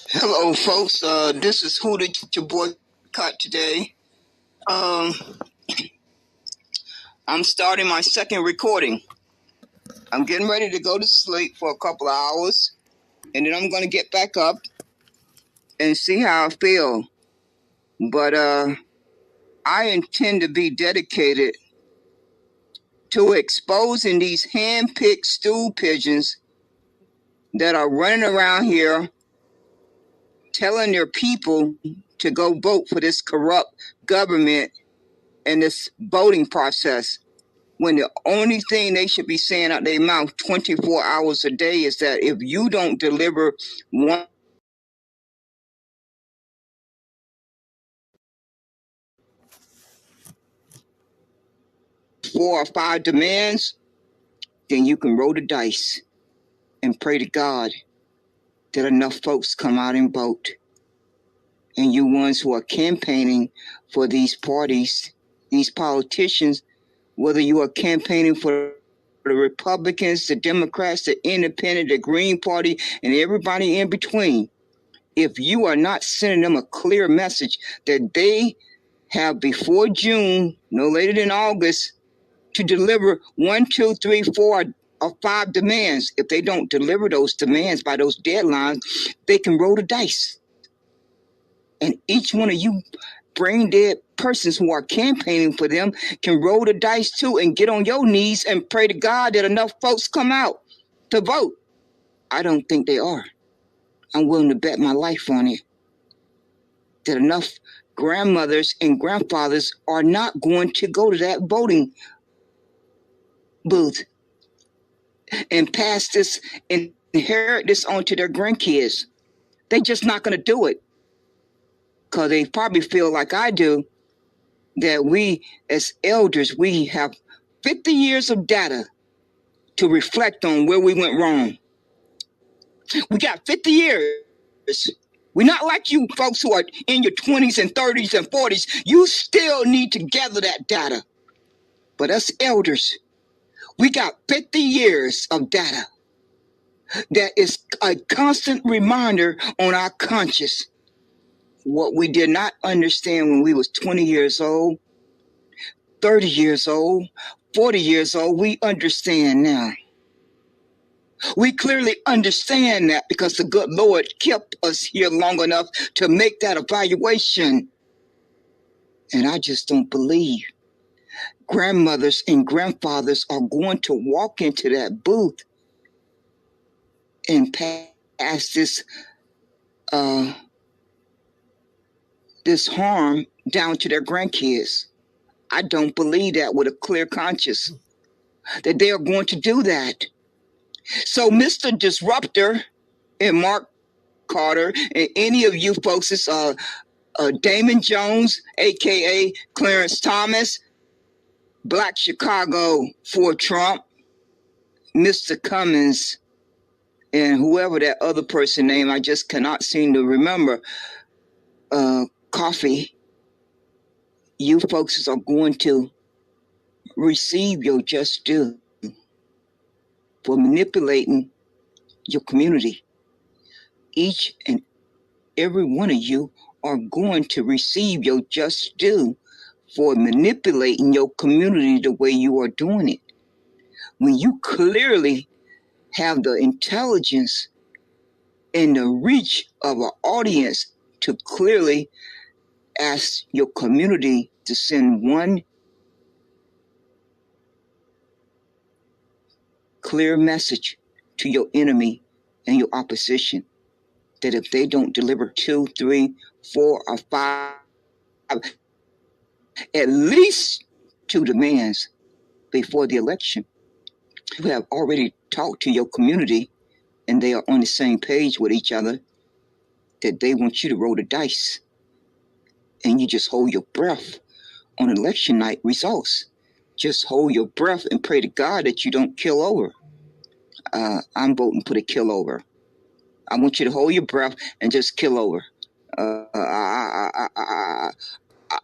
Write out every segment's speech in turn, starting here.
Hello, folks. This is Who Did You Boycott today. I'm starting my second recording. I'm getting ready to go to sleep for a couple of hours, and then I'm going to get back up and see how I feel. But I intend to be dedicated to exposing these hand-picked stool pigeons that are running around here telling their people to go vote for this corrupt government and this voting process, when the only thing they should be saying out their mouth 24 hours a day is that if you don't deliver 4 or 5 demands, then you can roll the dice and pray to God that enough folks come out and vote. And you ones who are campaigning for these parties, these politicians, whether you are campaigning for the Republicans, the Democrats, the Independent, the Green Party, and everybody in between, if you are not sending them a clear message that they have before June, no later than August, to deliver 1, 2, 3, 4, or 5 demands. If they don't deliver those demands by those deadlines, they can roll the dice. And each one of you brain dead persons who are campaigning for them can roll the dice too and get on your knees and pray to God that enough folks come out to vote. I don't think they are. I'm willing to bet my life on it that enough grandmothers and grandfathers are not going to go to that voting booth and pass this and inherit this on to their grandkids. They're just not going to do it because they probably feel like I do, that we as elders, we have 50 years of data to reflect on where we went wrong. We got 50 years. We're not like you folks who are in your 20s and 30s and 40s. You still need to gather that data. But us elders, we got 50 years of data that is a constant reminder on our conscience. What we did not understand when we was 20 years old, 30 years old, 40 years old, we understand now. We clearly understand that because the good Lord kept us here long enough to make that evaluation. And I just don't believe grandmothers and grandfathers are going to walk into that booth and pass this harm down to their grandkids. I don't believe that with a clear conscience, that they are going to do that. So Mr. Disruptor and Mark Carter and any of you folks, it's Damon Jones, a.k.a. Clarence Thomas, Black Chicago for Trump, Mr. Cummins, and whoever that other person name, I just cannot seem to remember, Coffee. You folks are going to receive your just due for manipulating your community. Each and every one of you are going to receive your just due for manipulating your community the way you are doing it. When you clearly have the intelligence and the reach of an audience to clearly ask your community to send one clear message to your enemy and your opposition, that if they don't deliver 2, 3, 4, or 5, at least 2 demands before the election, you have already talked to your community and they are on the same page with each other, that they want you to roll the dice. And you just hold your breath on election night results. Just hold your breath and pray to God that you don't kill over. I'm voting for the kill over. I want you to hold your breath and just kill over.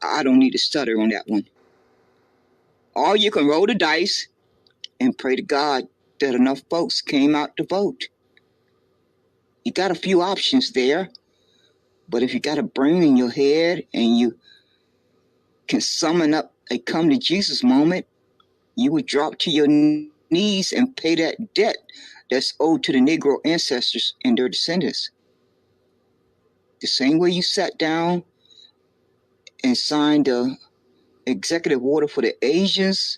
I don't need to stutter on that one. Or you can roll the dice and pray to God that enough folks came out to vote. You got a few options there. But if you got a brain in your head and you can summon up a come to Jesus moment, you would drop to your knees and pay that debt that's owed to the Negro ancestors and their descendants. The same way you sat down and signed the executive order for the Asians,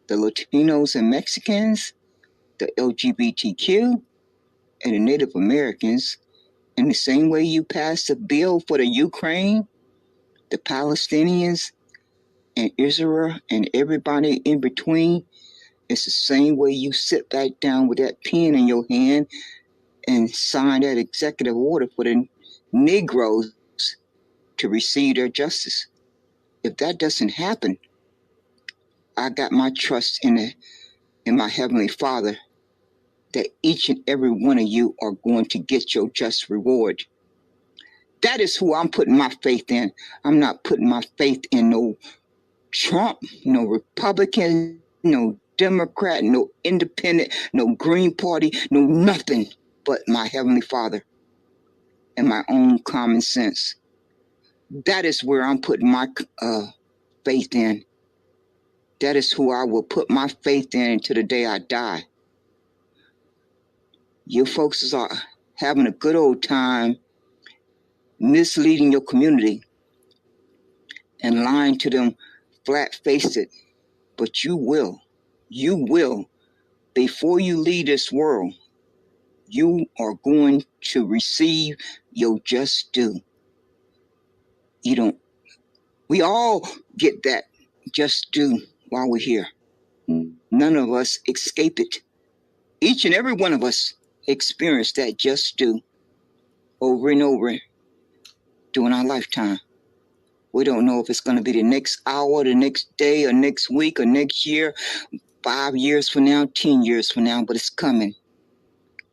the Latinos and Mexicans, the LGBTQ, and the Native Americans, in the same way you passed a bill for the Ukraine, the Palestinians, and Israel, and everybody in between, it's the same way you sit back down with that pen in your hand and sign that executive order for the Negroes to receive their justice. If that doesn't happen, I got my trust in my Heavenly Father that each and every one of you are going to get your just reward. That is who I'm putting my faith in. I'm not putting my faith in no Trump, no Republican, no Democrat, no Independent, no Green Party, no nothing but my Heavenly Father and my own common sense. That is where I'm putting my faith in. That is who I will put my faith in until the day I die. You folks are having a good old time misleading your community and lying to them flat-faced, but you will, before you leave this world, you are going to receive your just due. We all get that just due while we're here. None of us escape it. Each and every one of us experience that just due over and over during our lifetime. We don't know if it's going to be the next hour, the next day, or next week, or next year, 5 years from now, 10 years from now, but it's coming.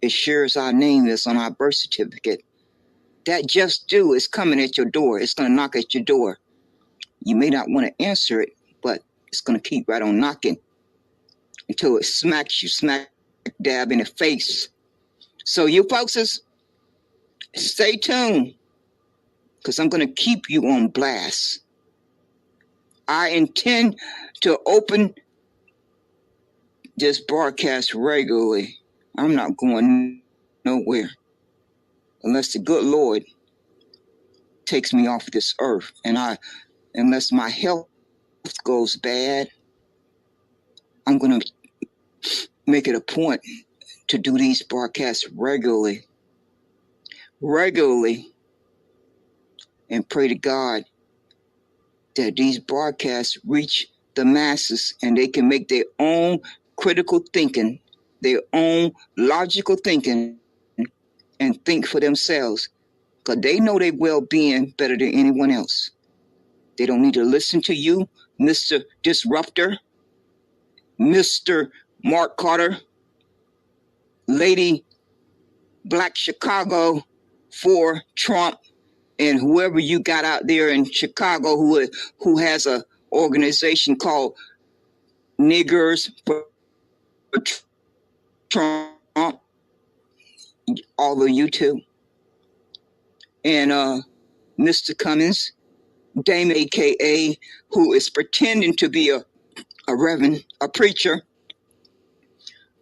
As sure as our name is on our birth certificate, that just due is coming at your door. It's going to knock at your door. You may not want to answer it, but it's going to keep right on knocking until it smacks you smack dab in the face. So you folks, stay tuned, because I'm going to keep you on blast. I intend to open this broadcast regularly. I'm not going nowhere unless the good Lord takes me off this earth, and unless my health goes bad, I'm going to make it a point to do these broadcasts regularly, and pray to God that these broadcasts reach the masses and they can make their own critical thinking, their own logical thinking, and think for themselves, because they know their well-being better than anyone else. They don't need to listen to you, Mr. Disruptor, Mr. Mark Carter, Lady Black Chicago for Trump, and whoever you got out there in Chicago who has a organization called Niggers for Trump, all of you too. And Mr. Cummins, Dame AKA, who is pretending to be a reverend, a preacher.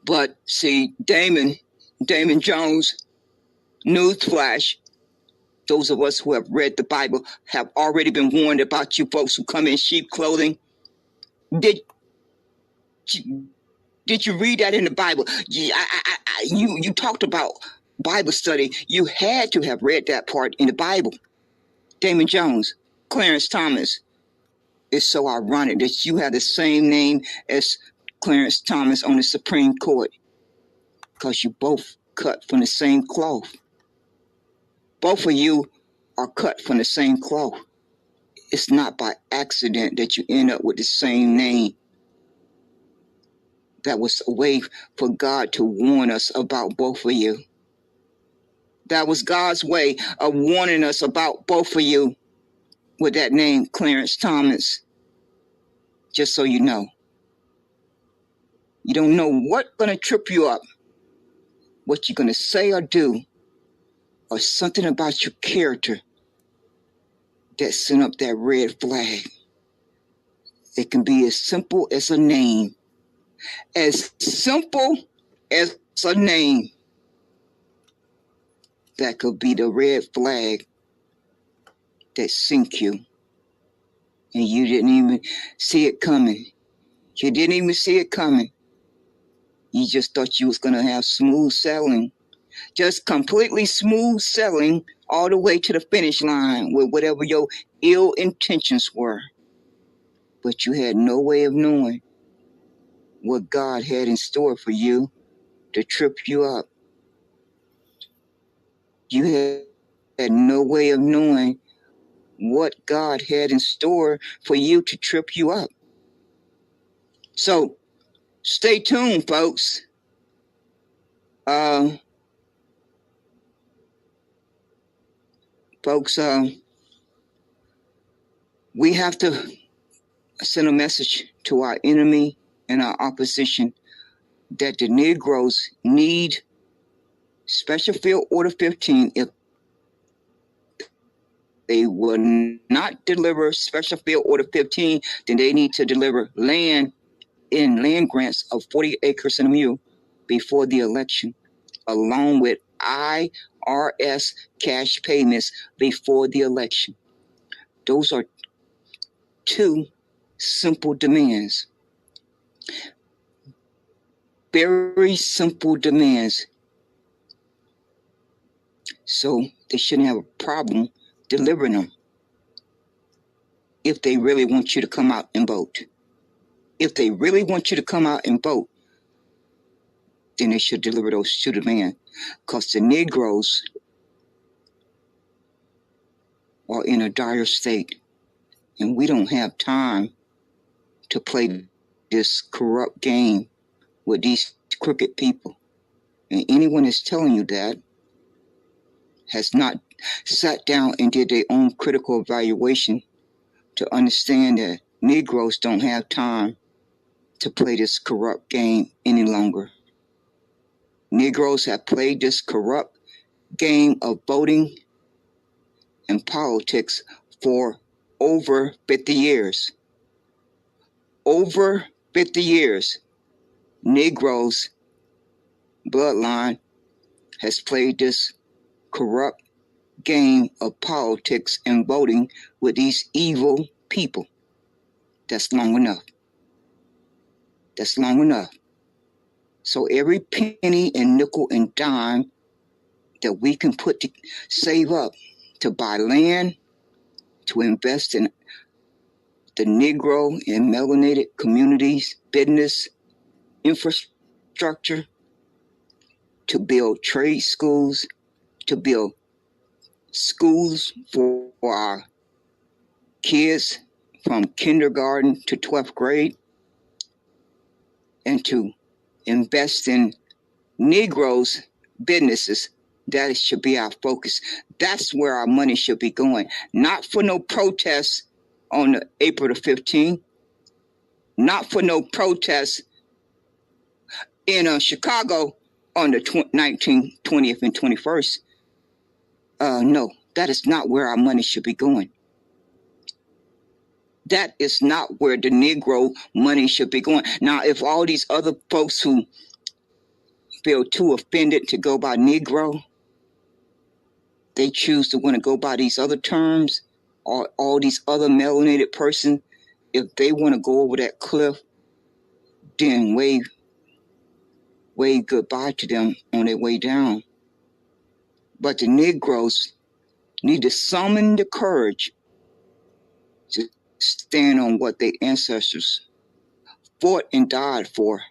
But see, Damon Jones, newsflash, those of us who have read the Bible have already been warned about you folks who come in sheep clothing. Did you read that in the Bible? You talked about Bible study. You had to have read that part in the Bible. Damon Jones, Clarence Thomas. It's so ironic that you have the same name as Clarence Thomas on the Supreme Court, because you both cut from the same cloth. Both of you are cut from the same cloth. It's not by accident that you end up with the same name. That was a way for God to warn us about both of you. That was God's way of warning us about both of you with that name, Clarence Thomas. Just so you know. You don't know what's going to trip you up, what you're going to say or do, or something about your character that sent up that red flag. It can be as simple as a name. As simple as a name. That could be the red flag that sink you. And you didn't even see it coming. You didn't even see it coming. You just thought you was going to have smooth sailing. Just completely smooth sailing all the way to the finish line with whatever your ill intentions were. But you had no way of knowing what God had in store for you to trip you up. You had no way of knowing what God had in store for you to trip you up. So stay tuned, folks. Folks, we have to send a message to our enemy and our opposition that the Negroes need Special Field Order 15. If they will not deliver Special Field Order 15, then they need to deliver land grants of 40 acres and a mule before the election, along with IRS cash payments before the election. Those are two simple demands. Very simple demands. So they shouldn't have a problem delivering them if they really want you to come out and vote. If they really want you to come out and vote, then they should deliver those two demands. Because the Negroes are in a dire state, and we don't have time to play this corrupt game with these crooked people. And anyone that's telling you that has not sat down and did their own critical evaluation to understand that Negroes don't have time to play this corrupt game any longer. Negroes have played this corrupt game of voting and politics for over 50 years. Over 50 years, Negroes' bloodline has played this corrupt game of politics and voting with these evil people. That's long enough. That's long enough. So every penny and nickel and dime that we can save up to buy land, to invest in the Negro and melanated communities, business, infrastructure, to build trade schools, to build schools for our kids from kindergarten to 12th grade, and to invest in Negroes' businesses. That should be our focus. That's where our money should be going. Not for no protests on April the 15th. Not for no protests in Chicago on the 19th, 20th, and 21st. No, that is not where our money should be going. That is not where the Negro money should be going. Now, if all these other folks who feel too offended to go by Negro, they choose to want to go by these other terms, or all these other melanated persons, if they want to go over that cliff, then wave goodbye to them on their way down. But the Negroes need to summon the courage to stand on what their ancestors fought and died for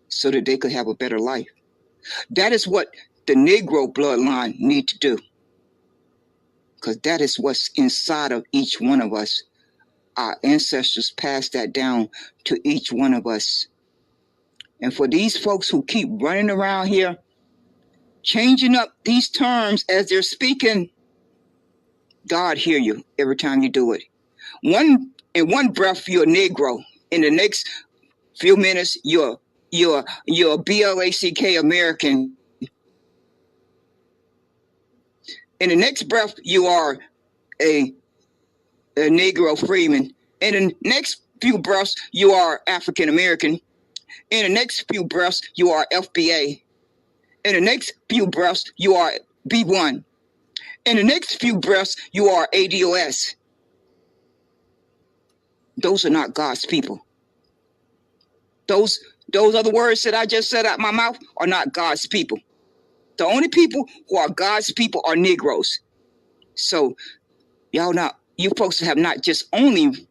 so that they could have a better life. That is what the Negro bloodline need to do, because that is what's inside of each one of us. Our ancestors passed that down to each one of us. And for these folks who keep running around here, changing up these terms as they're speaking, God hear you every time you do it. In one breath, you're a Negro. In the next few minutes, you're Blk American. In the next breath, you are a a Negro freeman. In the next few breaths, you are African American. In the next few breaths, you are FBA. In the next few breaths, you are B1. In the next few breaths, you are ADOS. Those are not God's people. Those other words that I just said out my mouth are not God's people. The only people who are God's people are Negroes. So you folks have not just only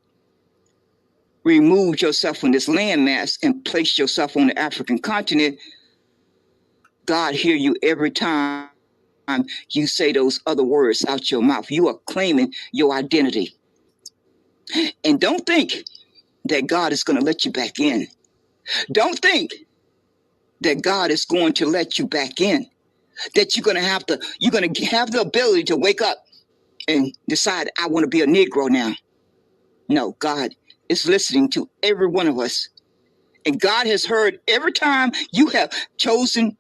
removed yourself from this landmass and placed yourself on the African continent. God hear you every time you say those other words out your mouth. You are claiming your identity. And don't think that God is going to let you back in. Don't think that God is going to let you back in. That you're going to have the ability to wake up and decide, I want to be a Negro now. No, God is listening to every one of us. And God has heard every time you have chosen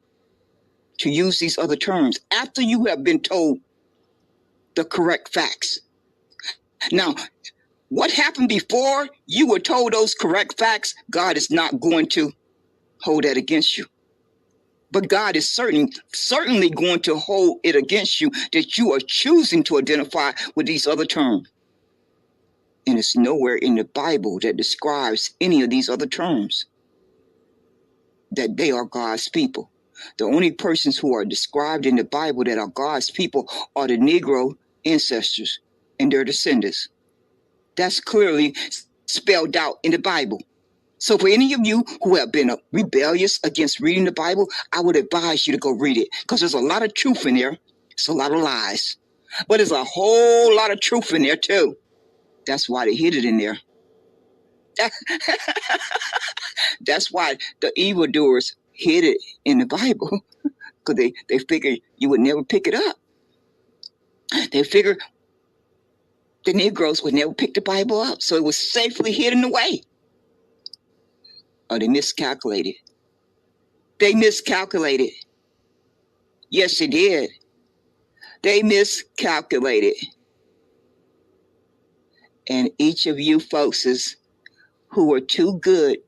to use these other terms after you have been told the correct facts. Now, what happened before you were told those correct facts, God is not going to hold that against you. But God is certainly going to hold it against you that you are choosing to identify with these other terms. And it's nowhere in the Bible that describes any of these other terms that they are God's people. The only persons who are described in the Bible that are God's people are the Negro ancestors and their descendants. That's clearly spelled out in the Bible. So for any of you who have been rebellious against reading the Bible, I would advise you to go read it, because there's a lot of truth in there. It's a lot of lies. But there's a whole lot of truth in there too. That's why they hid it in there. That's why the evildoers hid it in the Bible, because they figured you would never pick it up. They figured the Negroes would never pick the Bible up, so it was safely hidden away. Oh, they miscalculated. They miscalculated. Yes, they did. They miscalculated. And each of you folks who are too good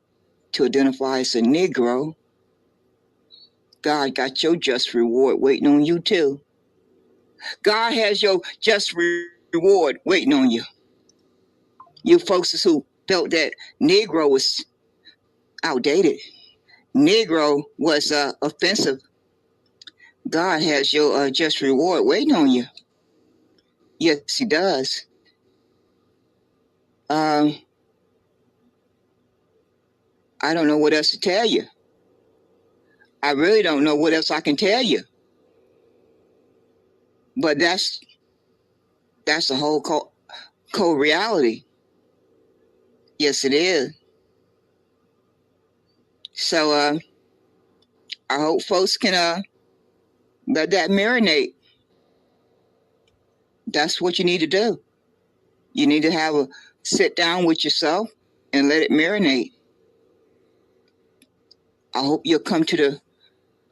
to identify as a Negro, God got your just reward waiting on you too. God has your just reward waiting on you. You folks who felt that Negro was outdated, Negro was offensive, God has your just reward waiting on you. Yes, he does. I don't know what else to tell you. I really don't know what else I can tell you. But that's the whole cold reality. Yes, it is. So I hope folks can let that marinate. That's what you need to do. You need to have a sit down with yourself and let it marinate. I hope you'll come to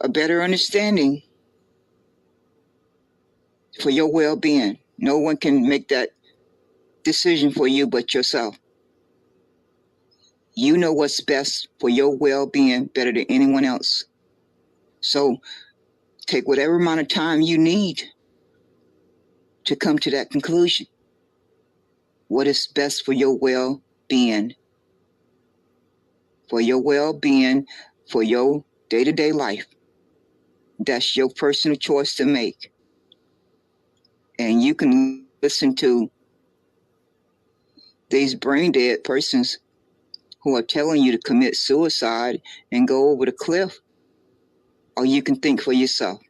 a better understanding for your well-being. No one can make that decision for you but yourself. You know what's best for your well-being better than anyone else. So take whatever amount of time you need to come to that conclusion. What is best for your well-being? For your well-being, for your day-to-day life. That's your personal choice to make. And you can listen to these brain-dead persons who are telling you to commit suicide and go over the cliff. Or you can think for yourself.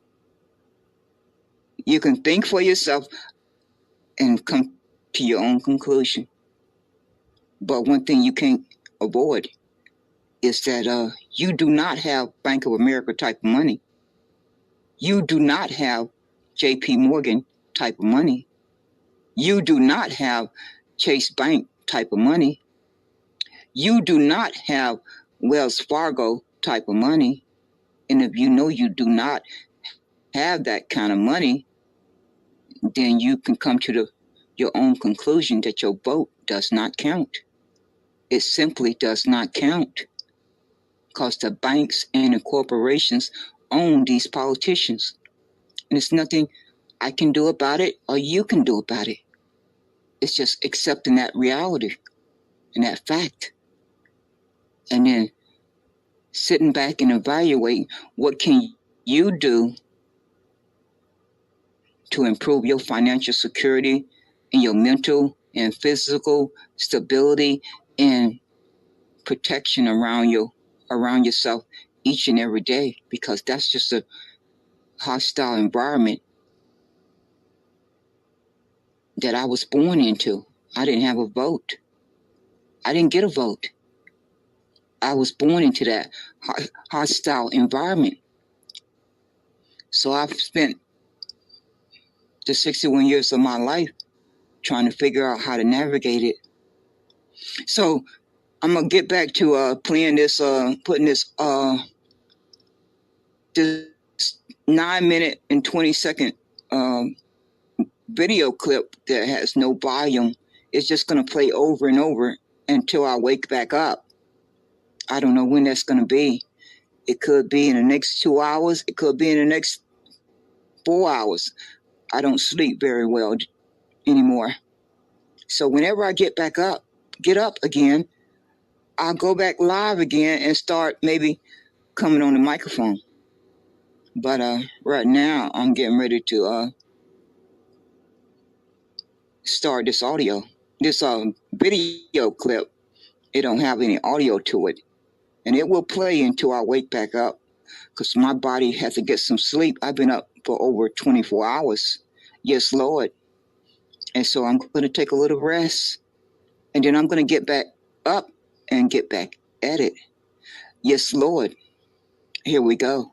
You can think for yourself and come to your own conclusion. But one thing you can't avoid is that you do not have Bank of America type of money. You do not have JP Morgan type of money. You do not have Chase Bank type of money. You do not have Wells Fargo type of money. And if you know you do not have that kind of money, then you can come to the your own conclusion that your vote does not count. It simply does not count because the banks and the corporations own these politicians. And there's nothing I can do about it or you can do about it. It's just accepting that reality and that fact. And then sitting back and evaluating what can you do to improve your financial security and your mental and physical stability and protection around yourself each and every day, because that's just a hostile environment that I was born into. I didn't have a vote. I didn't get a vote. I was born into that hostile environment. So I've spent the 61 years of my life trying to figure out how to navigate it. So I'm gonna get back to playing this, putting this 9-minute and 20-second video clip that has no volume. It's just gonna play over and over until I wake back up. I don't know when that's gonna be. It could be in the next 2 hours. It could be in the next 4 hours. I don't sleep very well anymore. So whenever I get up again, I'll go back live again and start maybe coming on the microphone. But right now I'm getting ready to start this video clip. It don't have any audio to it, and it will play until I wake back up, because my body has to get some sleep. I've been up for over 24 hours. Yes, Lord. And so I'm going to take a little rest, and then I'm going to get back up and get back at it. Yes, Lord. Here we go.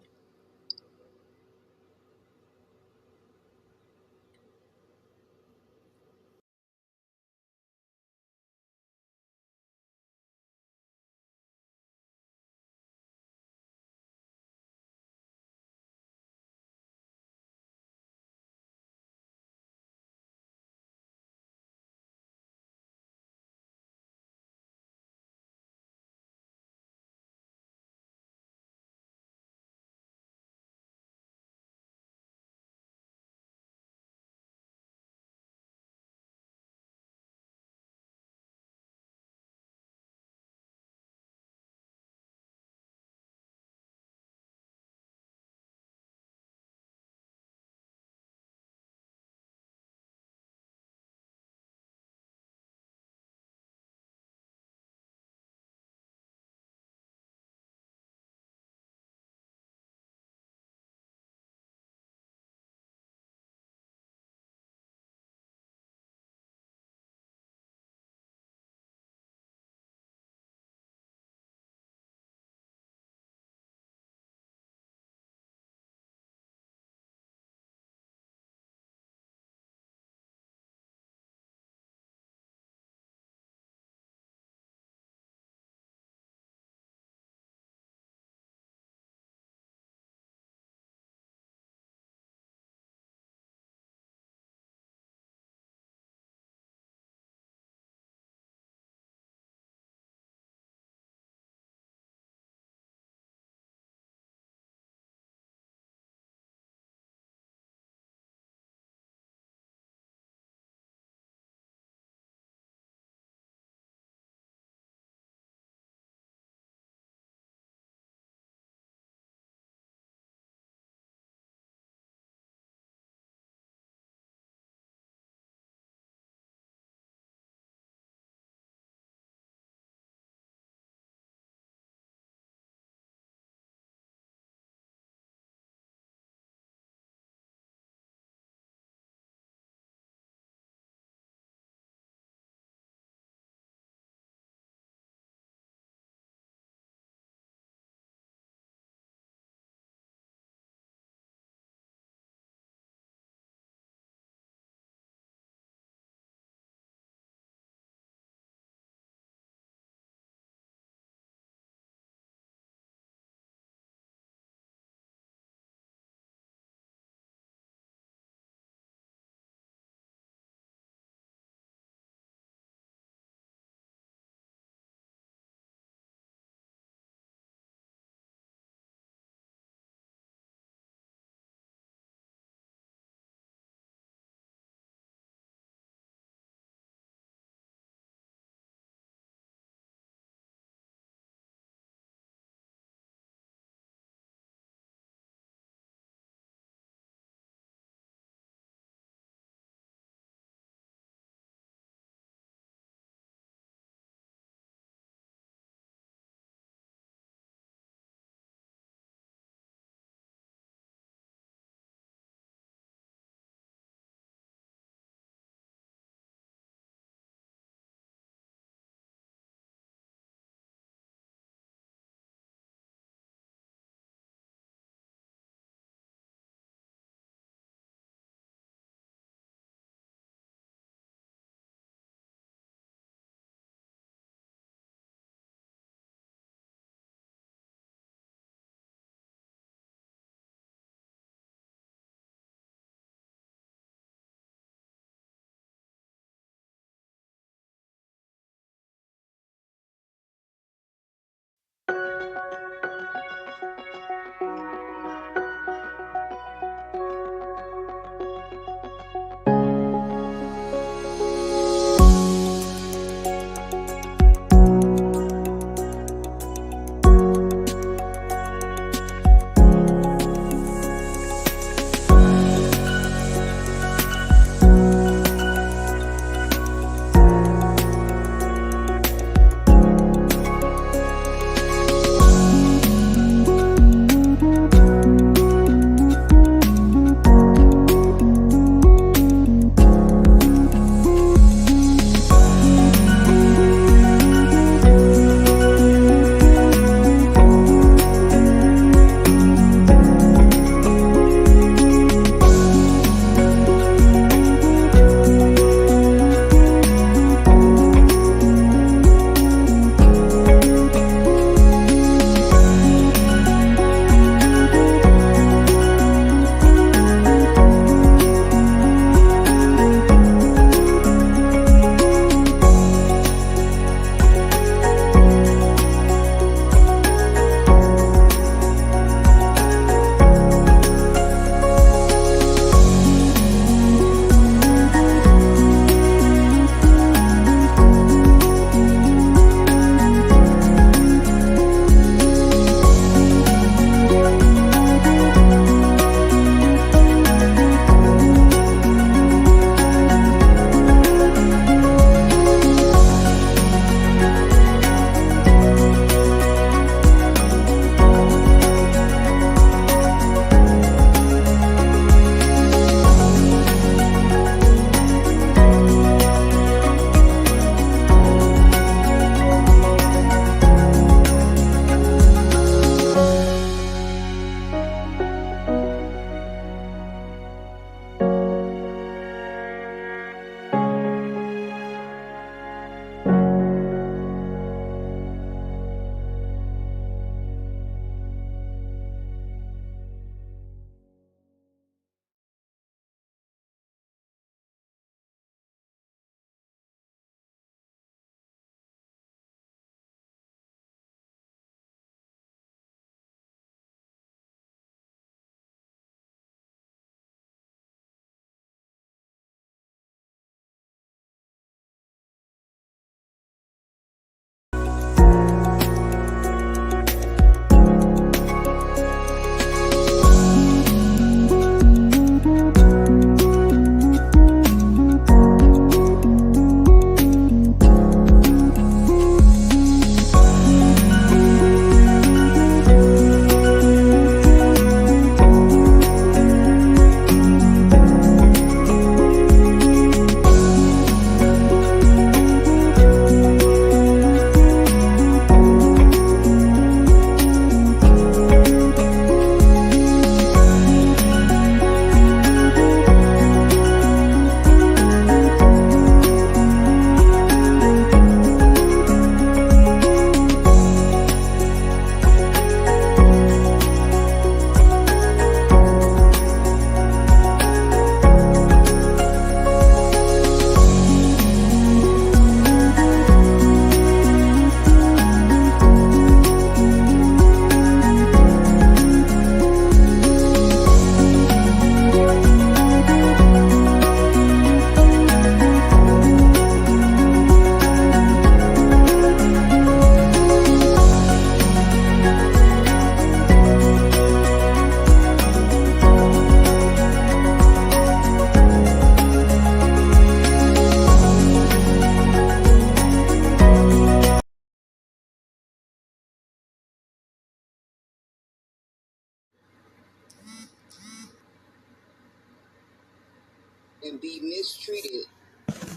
mistreated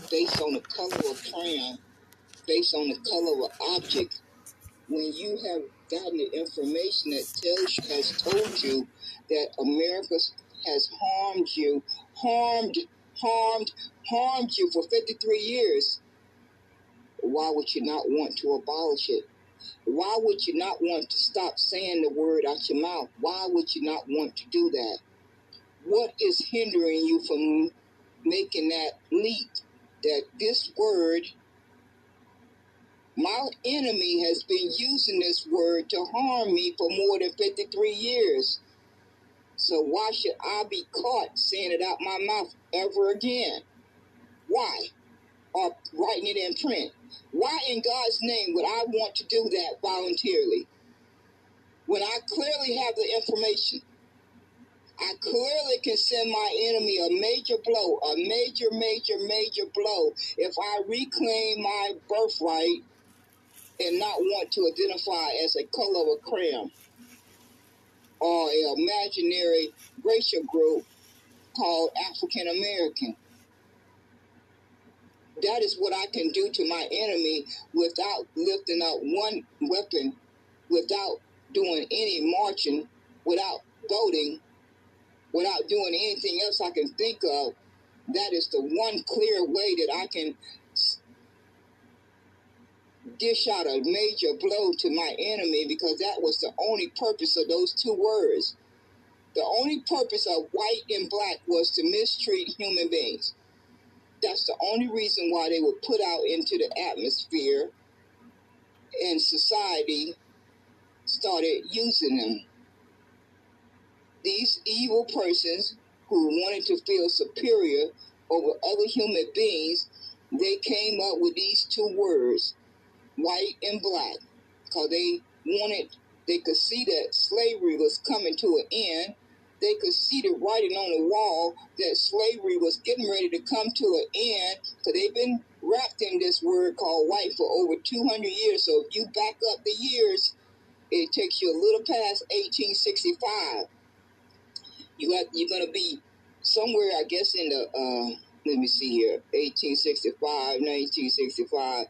based on the color of crayon, based on the color of object, when you have gotten the information that has told you that America has harmed you for 53 years, why would you not want to abolish it? Why would you not want to stop saying the word out your mouth? Why would you not want to do that? What is hindering you from making that leap? That this word, my enemy has been using this word to harm me for more than 53 years. So why should I be caught saying it out my mouth ever again? Why? Or writing it in print? Why in God's name would I want to do that voluntarily? When I clearly have the information, I clearly can send my enemy a major blow, a major blow, if I reclaim my birthright and not want to identify as a color of a crayon or an imaginary racial group called African American. That is what I can do to my enemy without lifting up one weapon, without doing any marching, without voting, without doing anything else I can think of. That is the one clear way that I can dish out a major blow to my enemy, because that was the only purpose of those two words. The only purpose of white and black was to mistreat human beings. That's the only reason why they were put out into the atmosphere, and society started using them. These evil persons who wanted to feel superior over other human beings, they came up with these two words, white and black, because they could see that slavery was coming to an end. They could see the writing on the wall that slavery was getting ready to come to an end, because they've been wrapped in this word called white for over 200 years. So if you back up the years, it takes you a little past 1865. You're going to be somewhere, I guess, in the, let me see here, 1865, 1965.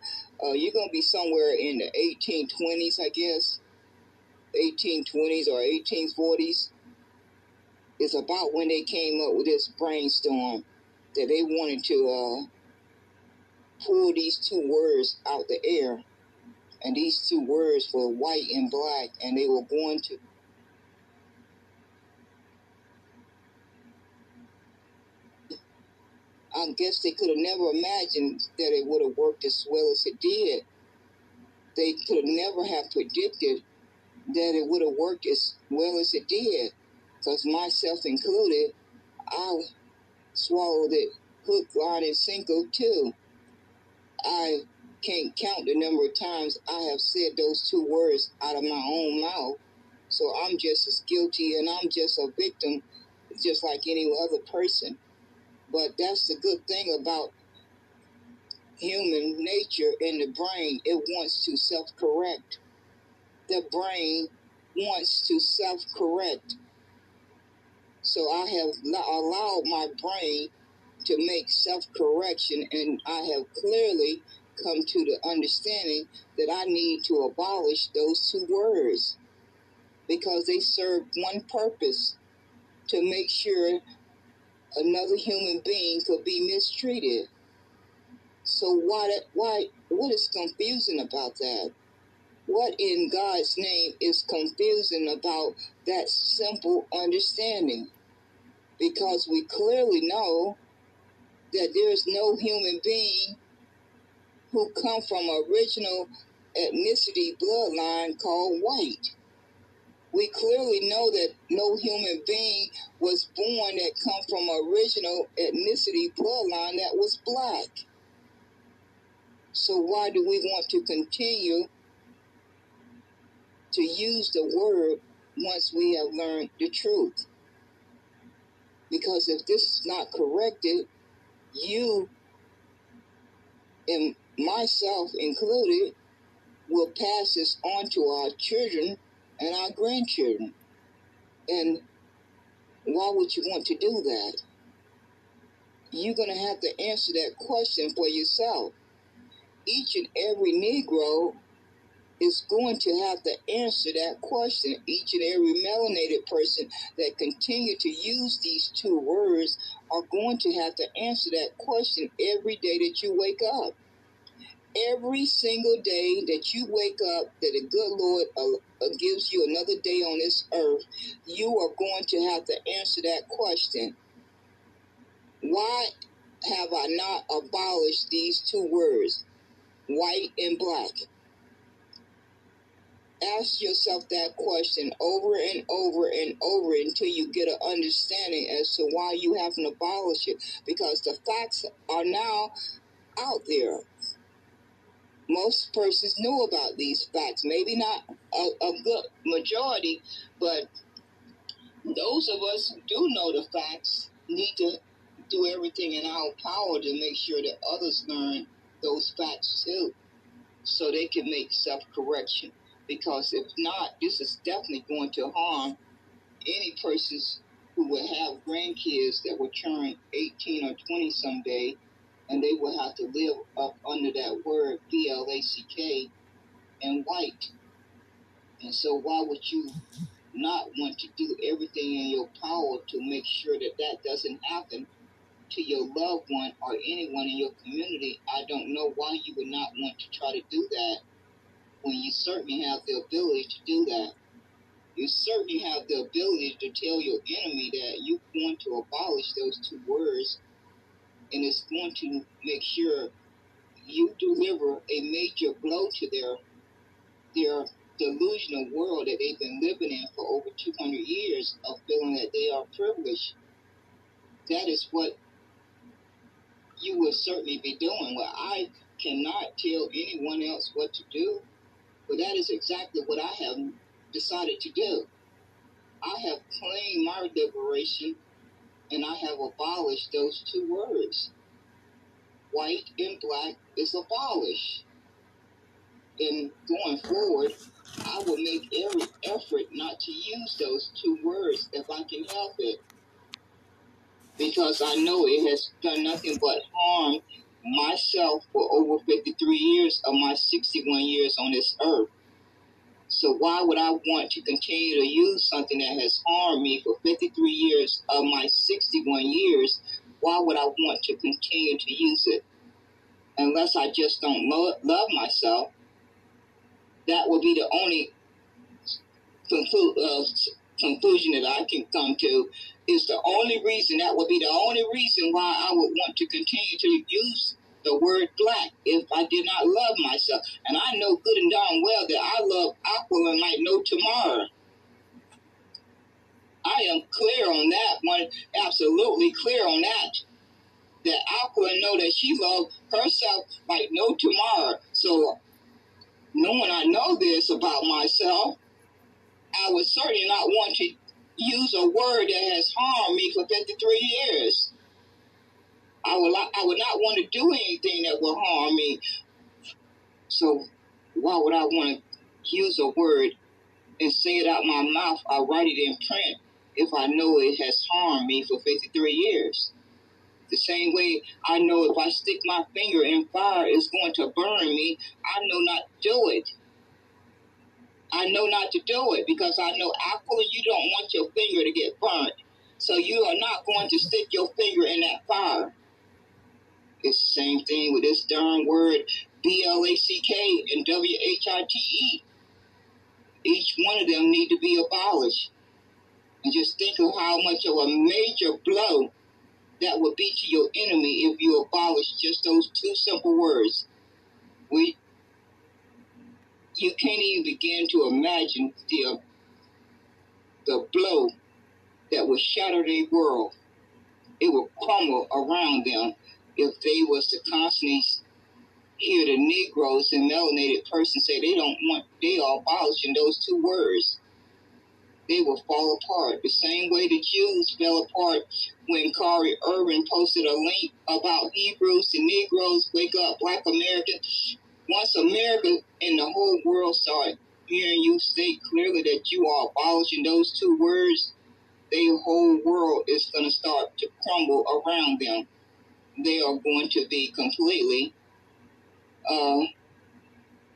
You're going to be somewhere in the 1820s, I guess, 1820s or 1840s. It's about when they came up with this brainstorm that they wanted to pull these two words out the air. And these two words were white and black, and they were going to I guess they could have never imagined that it would have worked as well as it did. They could have never have predicted that it would have worked as well as it did. Because myself included, I swallowed it hook, line, and sinker too. I can't count the number of times I have said those two words out of my own mouth. So I'm just as guilty, and I'm just a victim, just like any other person. But that's the good thing about human nature in the brain. It wants to self-correct. The brain wants to self-correct. So I have allowed my brain to make self-correction, and I have clearly come to the understanding that I need to abolish those two words, because they serve one purpose: to make sure another human being could be mistreated. So what is confusing about that? What in God's name is confusing about that simple understanding? Because we clearly know that there is no human being who come from original ethnicity bloodline called white. We clearly know that no human being was born that come from original ethnicity bloodline that was black. So why do we want to continue to use the word once we have learned the truth? Because if this is not corrected, you and myself included will pass this on to our children and our grandchildren. And why would you want to do that? you're going to have to answer that question for yourself. Each and every Negro is going to have to answer that question. Each and every melanated person that continue to use these two words are going to have to answer that question every day that you wake up. Every single day that you wake up, that the good Lord gives you another day on this earth, you are going to have to answer that question. Why have I not abolished these two words, white and black? Ask yourself that question over and over and over until you get an understanding as to why you haven't abolished it. Because the facts are now out there. Most persons know about these facts. Maybe not a good majority, but those of us who do know the facts need to do everything in our power to make sure that others learn those facts too, so they can make self-correction. Because if not, this is definitely going to harm any persons who will have grandkids that will turn 18 or 20 someday, and they will have to live up under that word BLACK and white. And so why would you not want to do everything in your power to make sure that that doesn't happen to your loved one or anyone in your community? I don't know why you would not want to try to do that when you certainly have the ability to do that. You certainly have the ability to tell your enemy that you're going to abolish those two words, and it's going to make sure you deliver a major blow to their delusional world that they've been living in for over 200 years of feeling that they are privileged. That is what you will certainly be doing. Well, I cannot tell anyone else what to do, but that is exactly what I have decided to do. I have claimed my liberation, and I have abolished those two words. White and black is abolished. And going forward, I will make every effort not to use those two words if I can help it. Because I know it has done nothing but harm myself for over 53 years of my 61 years on this earth. So why would I want to continue to use something that has harmed me for 53 years of my 61 years? Why would I want to continue to use it? Unless I just don't love myself. That would be the only conclusion that I can come to. Is the only reason, that would be the only reason why I would want to continue to use the word black if I did not love myself. And I know good and darn well that I love Aquila like no tomorrow. I am clear on that one, absolutely clear on that. That Aquila know that she loves herself like no tomorrow. So knowing I know this about myself, I would certainly not want to use a word that has harmed me for 53 years. I would not want to do anything that will harm me. So why would I want to use a word and say it out my mouth or write it in print if I know it has harmed me for 53 years? The same way I know if I stick my finger in fire, it's going to burn me. I know not to do it. I know not to do it because I know, Aquila, you don't want your finger to get burnt. So you are not going to stick your finger in that fire. It's the same thing with this darn word BLACK and WHITE. Each one of them need to be abolished. And just think of how much of a major blow that would be to your enemy if you abolish just those two simple words. You can't even begin to imagine the blow that would shatter their world. It would crumble around them if they was to constantly hear the Negroes and melanated persons say they are abolishing those two words. They will fall apart. The same way the Jews fell apart when Kari Irvin posted a link about Hebrews and Negroes, Wake Up, Blk American. Once America and the whole world start hearing you state clearly that you are abolishing those two words, their whole world is going to start to crumble around them. they are going to be completely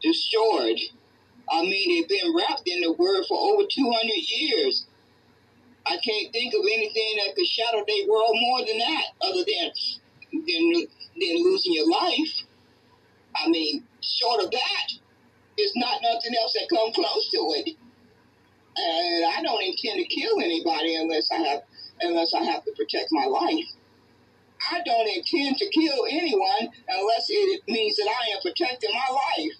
destroyed. I mean, they've been wrapped in the word for over 200 years. I can't think of anything that could shadow their world more than that, other than losing your life. I mean, short of that, there's not nothing else that comes close to it. And I don't intend to kill anybody unless I have to protect my life. I don't intend to kill anyone unless it means that I am protecting my life.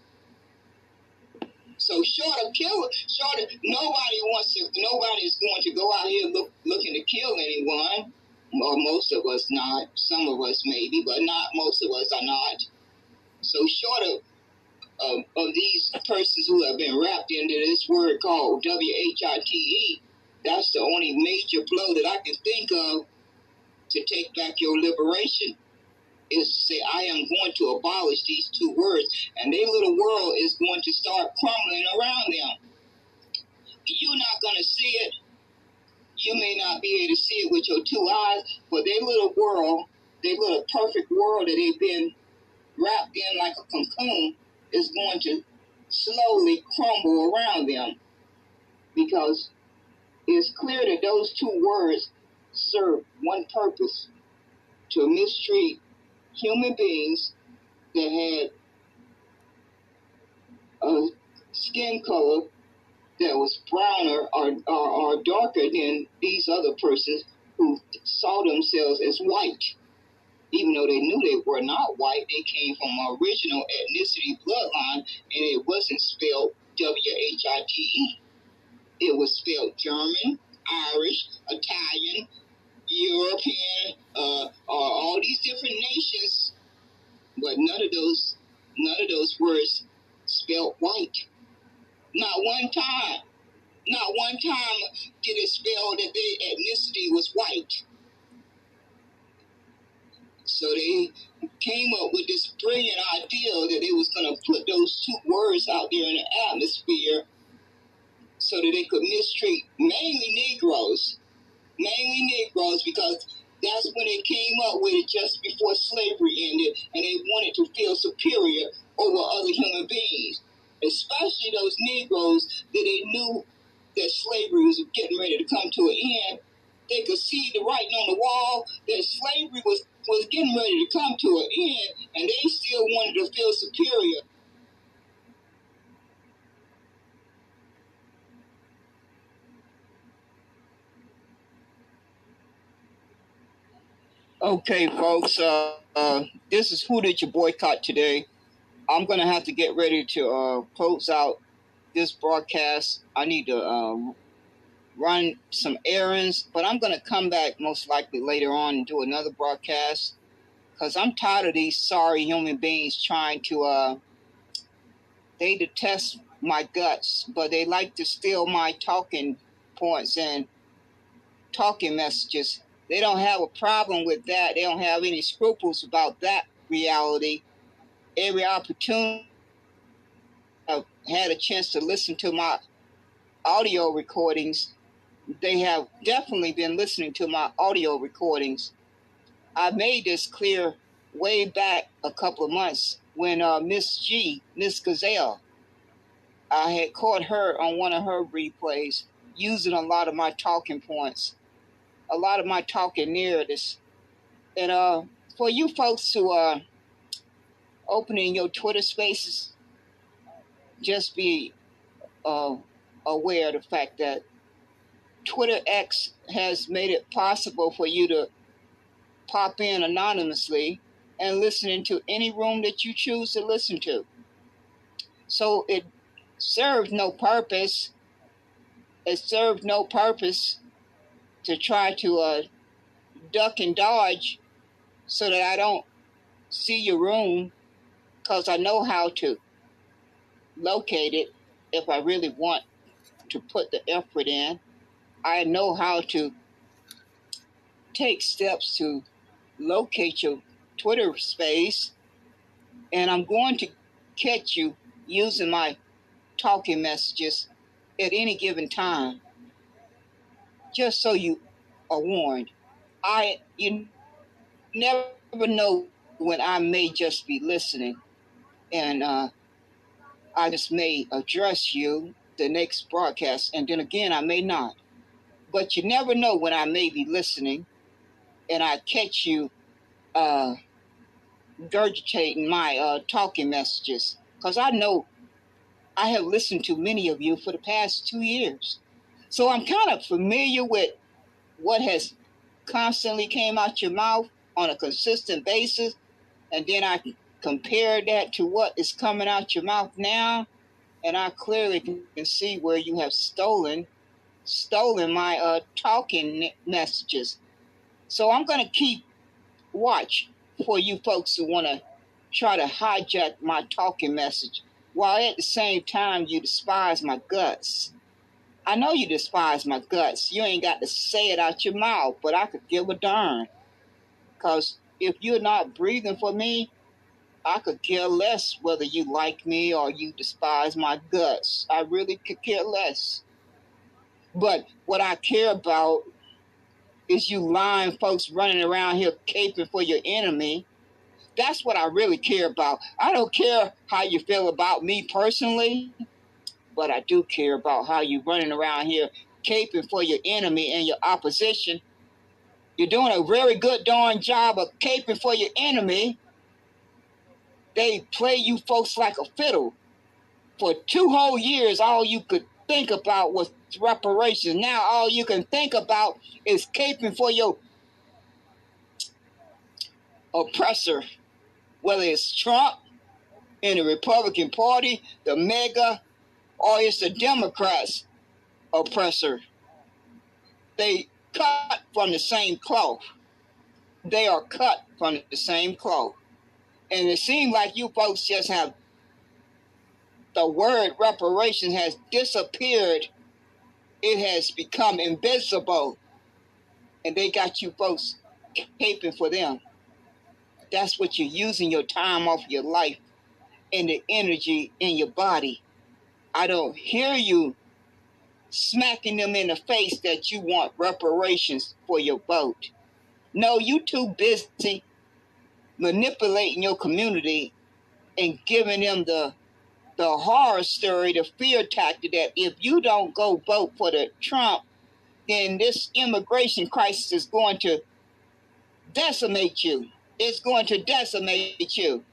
So nobody's going to go out here looking to kill anyone. Or most of us not. Some of us maybe, but not most of us are not. So short of these persons who have been wrapped into this word called WHITE, that's the only major blow that I can think of to take back your liberation, is to say, I am going to abolish these two words, and their little world is going to start crumbling around them. You're not going to see it. You may not be able to see it with your two eyes, but their little world, their little perfect world that they've been wrapped in like a cocoon, is going to slowly crumble around them, because it's clear that those two words serve one purpose: to mistreat human beings that had a skin color that was browner or darker than these other persons who saw themselves as white. Even though they knew they were not white, they came from an original ethnicity bloodline, and it wasn't spelled WHITE. It was spelled German, Irish, Italian, European, all these different nations, but none of those words spelled white. Not one time. Not one time did it spell that their ethnicity was white. So they came up with this brilliant idea that they was going to put those two words out there in the atmosphere so that they could mistreat mainly Negroes, because that's when they came up with it just before slavery ended, and they wanted to feel superior over other human beings, especially those Negroes that they knew that slavery was getting ready to come to an end. They could see the writing on the wall that slavery was getting ready to come to an end, and they still wanted to feel superior. Okay, folks, this is Who Did You Boycott today? I'm going to have to get ready to close out this broadcast. I need to run some errands, but I'm going to come back most likely later on and do another broadcast, because I'm tired of these sorry human beings trying to, they detest my guts, but they like to steal my talking points and talking messages. They don't have a problem with that. They don't have any scruples about that reality. Every opportunity I've had a chance to listen to my audio recordings, they have definitely been listening to my audio recordings. I made this clear way back a couple of months when Miss Gazelle, I had caught her on one of her replays using a lot of my talking points, a lot of my talking narratives. And for you folks who are opening your Twitter spaces, just be aware of the fact that Twitter X has made it possible for you to pop in anonymously and listen into any room that you choose to listen to. So it served no purpose. It served no purpose to try to duck and dodge so that I don't see your room, because I know how to locate it if I really want to put the effort in. I know how to take steps to locate your Twitter space, and I'm going to catch you using my talking messages at any given time, just so you are warned. You never know when I may just be listening, and I just may address you the next broadcast, and then again I may not. But you never know when I may be listening, and I catch you regurgitating my talking messages, because I know I have listened to many of you for the past 2 years, so I'm kind of familiar with what has constantly came out your mouth on a consistent basis, and then I compare that to what is coming out your mouth now, and I clearly can see where you have stolen my talking messages. So I'm going to keep watch for you folks who want to try to hijack my talking message, while at the same time you despise my guts. I know you despise my guts. You ain't got to say it out your mouth, but I could give a darn. Because if you're not breathing for me, I could care less whether you like me or you despise my guts. I really could care less. But what I care about is you lying folks running around here caping for your enemy. That's what I really care about. I don't care how you feel about me personally, but I do care about how you running around here caping for your enemy and your opposition. You're doing a very good darn job of caping for your enemy. They play you folks like a fiddle. For 2 whole years, all you could think about was reparations. Now all you can think about is caping for your oppressor, whether it's Trump in the Republican Party, the MAGA, or it's the Democrats oppressor. They cut from the same cloth. They are cut from the same cloth. And it seems like you folks just have, the word reparations has disappeared. It has become invisible. And they got you folks caping for them. That's what you're using your time off your life and the energy in your body. I don't hear you smacking them in the face that you want reparations for your vote. No, you too busy manipulating your community and giving them the horror story, the fear tactic that if you don't go vote for the Trump, then this immigration crisis is going to decimate you. It's going to decimate you.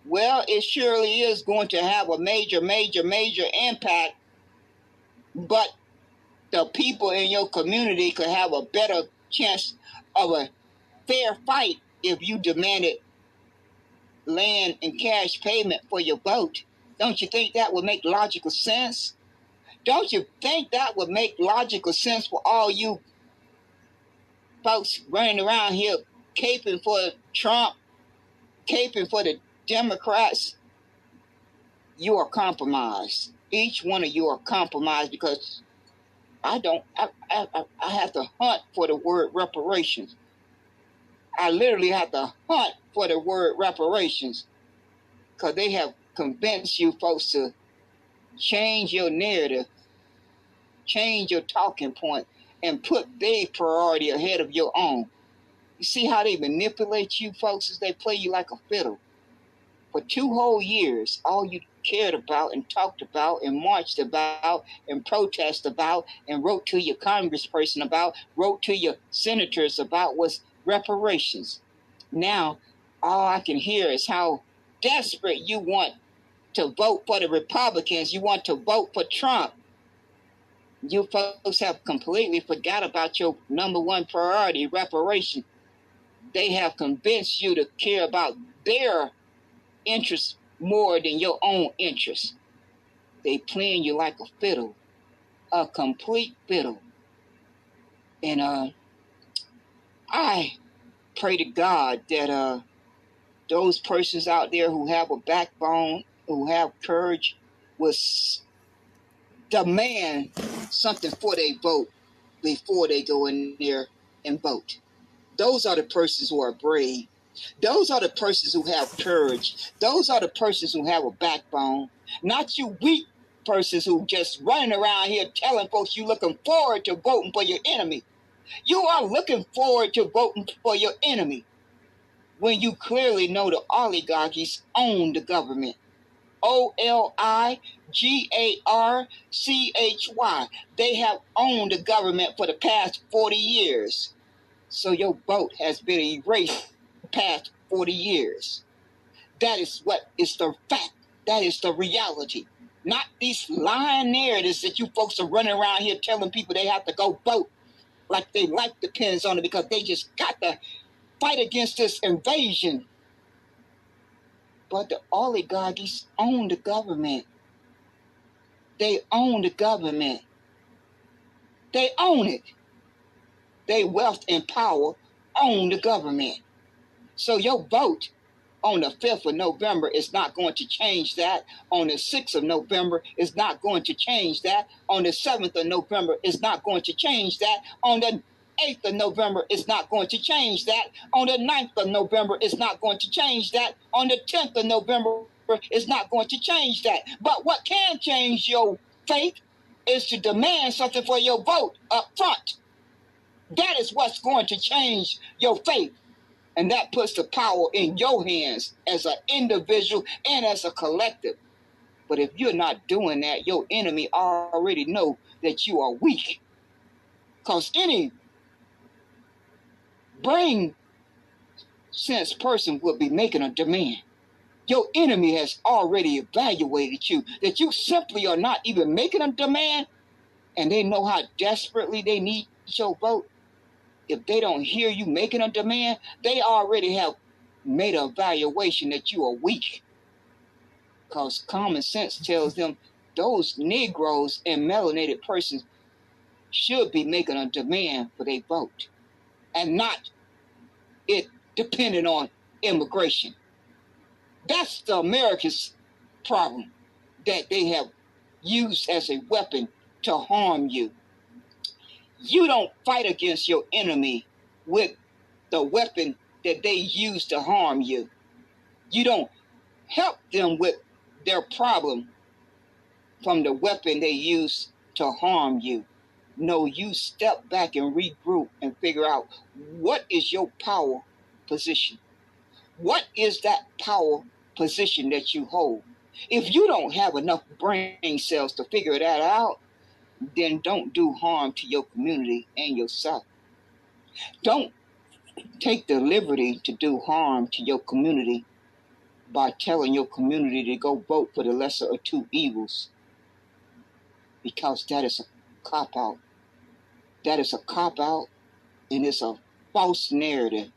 Well, it surely is going to have a major impact, but the people in your community could have a better chance of a fair fight if you demanded land and cash payment for your vote. Don't you think that would make logical sense? Don't you think that would make logical sense for all you folks running around here caping for Trump, caping for the Democrats? You are compromised. Each one of you are compromised, because I have to hunt for the word reparations. I literally have to hunt for the word reparations, because they have convinced you folks to change your narrative, change your talking point, and put their priority ahead of your own. You see how they manipulate you folks as they play you like a fiddle? For 2 whole years, all you cared about and talked about and marched about and protested about and wrote to your congressperson about, wrote to your senators about was reparations. Now, all I can hear is how desperate you want to vote for the Republicans. You want to vote for Trump. You folks have completely forgot about your number one priority, reparation. They have convinced you to care about their interests more than your own interests. They playing you like a fiddle, a complete fiddle. And I pray to God that those persons out there who have a backbone, who have courage, will demand something for their vote before they go in there and vote. Those are the persons who are brave. Those are the persons who have courage. Those are the persons who have a backbone. Not you weak persons who just running around here telling folks you looking forward to voting for your enemy. You are looking forward to voting for your enemy. when you clearly know the oligarchies own the government. Oligarchy. They have owned the government for the past 40 years. So your vote has been erased the past 40 years. That is what is the fact. That is the reality. Not these lying narratives that you folks are running around here telling people they have to go vote like their life depends on it because they just got to fight against this invasion. But the oligarchies own the government. They own the government. They own it. They wealth and power own the government. So your vote on the 5th of November is not going to change that. On the 6th of November is not going to change that. On the 7th of November is not going to change that. On the 8th of November is not going to change that. On the 9th of November is not going to change that. On the 10th of November is not going to change that. But what can change your faith is to demand something for your vote up front. That is what's going to change your faith. And that puts the power in your hands as an individual and as a collective. But if you're not doing that, your enemy already know that you are weak. Because any brain sense person will be making a demand. Your enemy has already evaluated you, that you simply are not even making a demand, and they know how desperately they need your vote. If they don't hear you making a demand, they already have made an evaluation that you are weak. Because common sense tells them those Negroes and melanated persons should be making a demand for their vote, and not it depending on immigration. That's the America's problem, that they have used as a weapon to harm you. You don't fight against your enemy with the weapon that they use to harm you. You don't help them with their problem from the weapon they use to harm you. No, you step back and regroup and figure out what is your power position. What is that power position that you hold? If you don't have enough brain cells to figure that out, then don't do harm to your community and yourself. Don't take the liberty to do harm to your community by telling your community to go vote for the lesser of two evils, because that is a cop-out. That is a cop-out, and it's a false narrative.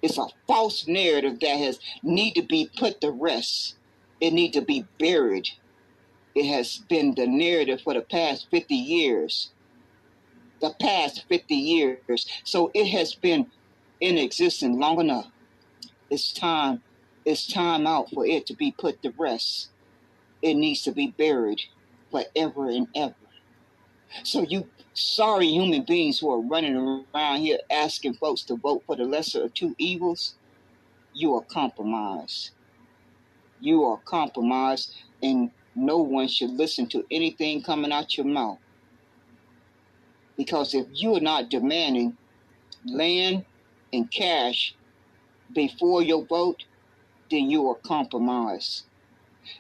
It's a false narrative that has need to be put to rest. It need to be buried. It has been the narrative for the past 50 years. The past 50 years. So it has been in existence long enough. It's time out for it to be put to rest. It needs to be buried forever and ever. So you sorry human beings who are running around here asking folks to vote for the lesser of two evils, you are compromised. You are compromised, and no one should listen to anything coming out your mouth. Because if you are not demanding land and cash before your vote, then you are compromised.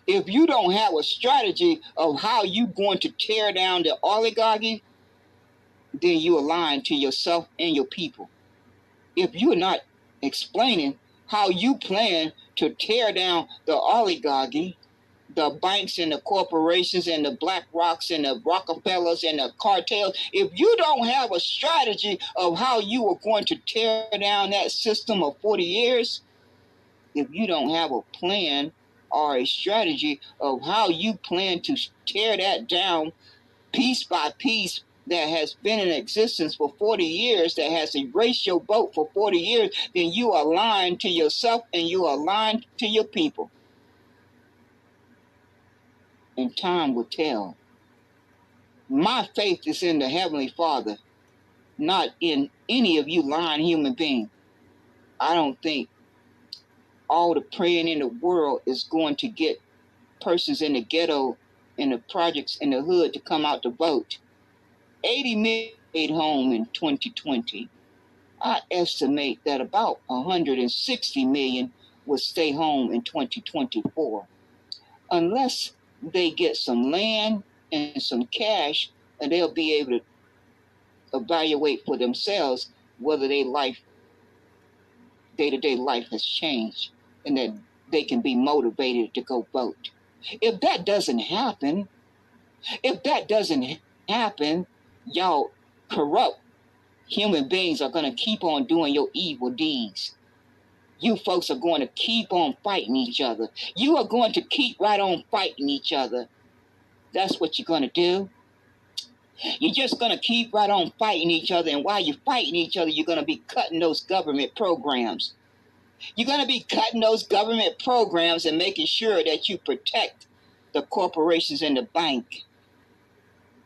If you don't have a strategy of how you're going to tear down the oligarchy, then you are lying to yourself and your people. If you're not explaining how you plan to tear down the oligarchy, the banks and the corporations and the Black Rocks and the Rockefellers and the cartels, if you don't have a strategy of how you are going to tear down that system of 40 years, if you don't have a plan or a strategy of how you plan to tear that down piece by piece that has been in existence for 40 years, that has erased your vote for 40 years, then you are lying to yourself and you are lying to your people. And time will tell. My faith is in the Heavenly Father, not in any of you lying human beings. I don't think all the praying in the world is going to get persons in the ghetto, in the projects, in the hood to come out to vote. 80 million stayed home in 2020. I estimate that about 160 million will stay home in 2024. Unless they get some land and some cash, and they'll be able to evaluate for themselves whether their life, day-to-day life has changed and that they can be motivated to go vote. If that doesn't happen, y'all corrupt human beings are going to keep on doing your evil deeds. You folks are going to keep on fighting each other. You are going to keep right on fighting each other. That's what you're going to do. You're just going to keep right on fighting each other. And while you're fighting each other, you're going to be cutting those government programs. You're going to be cutting those government programs and making sure that you protect the corporations and the bank.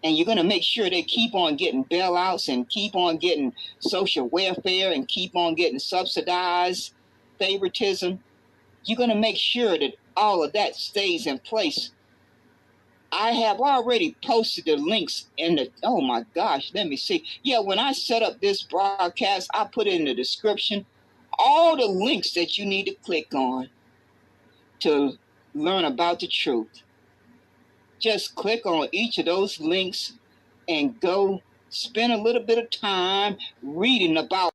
And you're going to make sure they keep on getting bailouts and keep on getting social welfare and keep on getting subsidized favoritism. You're going to make sure that all of that stays in place. I have already posted the links in the, oh my gosh, let me see. Yeah, when I set up this broadcast, I put in the description all the links that you need to click on to learn about the truth. Just click on each of those links and go spend a little bit of time reading about